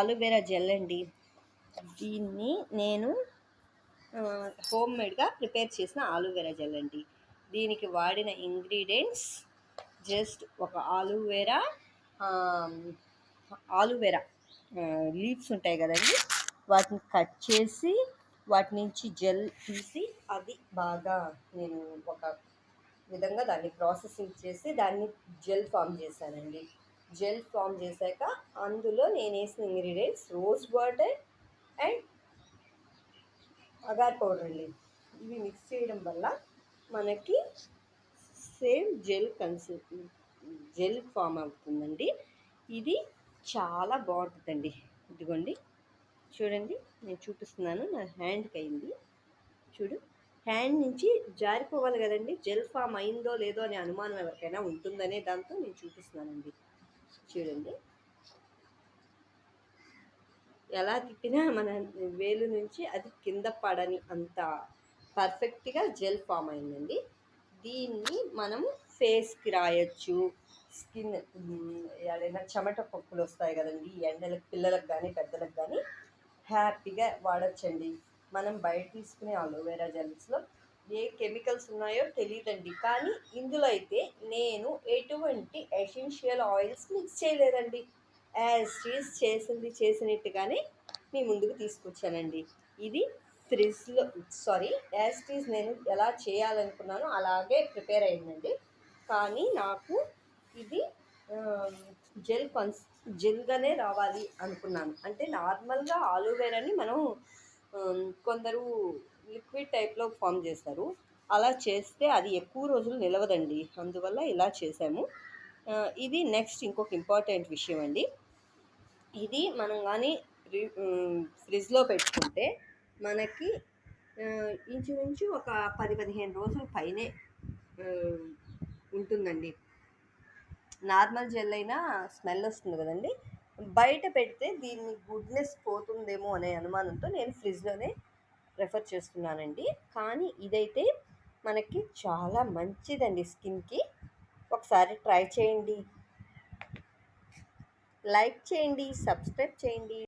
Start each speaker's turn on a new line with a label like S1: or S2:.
S1: Aloe vera gel అండి. దీన్ని నేను హోమ్ మేడ్గా ప్రిపేర్ చేసిన ఆలోవెరా జెల్ అండి. దీనికి వాడిన ఇంగ్రీడియంట్స్ జస్ట్ ఒక ఆలోవెరా లీవ్స్ ఉంటాయి కదండి, వాటిని కట్ చేసి వాటి నుంచి జెల్ తీసి అది బాగా నేను ఒక విధంగా దాన్ని ప్రాసెసింగ్ చేసి దాన్ని జెల్ ఫామ్ చేశానండి. జెల్ ఫామ్ చేశాక అందులో నేను వేసిన ingredients rose water and agar powder అండి. ఇవి మిక్స్ చేయడం వల్ల మనకి సేమ్ జెల్ ఫామ్ అవుతుందండి. ఇది చాలా బాగుంటుందండి. ఇదిగోండి చూడండి, నేను చూపిస్తున్నాను. నా హ్యాండ్కి అయింది చూడు. హ్యాండ్ నుంచి జారిపోవాలి కదండి, జెల్ ఫామ్ అయిందో లేదో అనే అనుమానం ఎవరికైనా ఉంటుందనే దాంతో నేను చూపిస్తున్నానండి. చూడండి, ఎలా తిప్పినా మన వేలు నుంచి అది కింద పడని అంత పర్ఫెక్ట్గా జెల్ ఫామ్ అయిందండి. దీన్ని మనము ఫేస్కి రాయొచ్చు. స్కిన్ ఏదైనా చెమట పప్పులు వస్తాయి కదండి, ఎండలకు పిల్లలకు కానీ పెద్దలకు కానీ హ్యాపీగా వాడచ్చండి. మనం బయట తీసుకునే అలోవెరా జెల్స్లో ఏ కెమికల్స్ ఉన్నాయో తెలియదండి, కానీ ఇందులో అయితే నేను ఎటువంటి ఎసెన్షియల్ ఆయిల్స్ మిక్స్ చేయలేదండి. యాజ్ టీజ్ చేసినట్టుగానే మీ ముందుకు తీసుకొచ్చానండి. ఇది యాజ్ టీజ్ నేను ఎలా చేయాలనుకున్నానో అలాగే ప్రిపేర్ అయిందండి. కానీ నాకు ఇది జెల్గానే రావాలి అనుకున్నాను. అంటే నార్మల్గా ఆలోవెరాని మనం కొందరు లిక్విడ్ టైప్లో ఫామ్ చేస్తారు. అలా చేస్తే అది ఎక్కువ రోజులు నిలవదండి. అందువల్ల ఇలా చేసాము. ఇది నెక్స్ట్ ఇంకొక ఇంపార్టెంట్ విషయం అండి. ఇది మనం కానీ ఫ్రిడ్జ్లో పెట్టుకుంటే మనకి ఇంచుమించు ఒక 10-15 రోజుల పైనే ఉంటుందండి. నార్మల్ జెల్ అయినా స్మెల్ వస్తుంది కదండి, బయట పెడితే దీన్ని గుడ్నెస్ పోతుందేమో అనే అనుమానంతో నేను ఫ్రిడ్జ్లోనే ప్రిఫర్ చేస్తున్నానండి. కానీ ఇదైతే మనకి చాలా మంచిదండి స్కిన్కి. ఒకసారి ట్రై చేయండి, లైక్ చేయండి, సబ్స్క్రైబ్ చేయండి.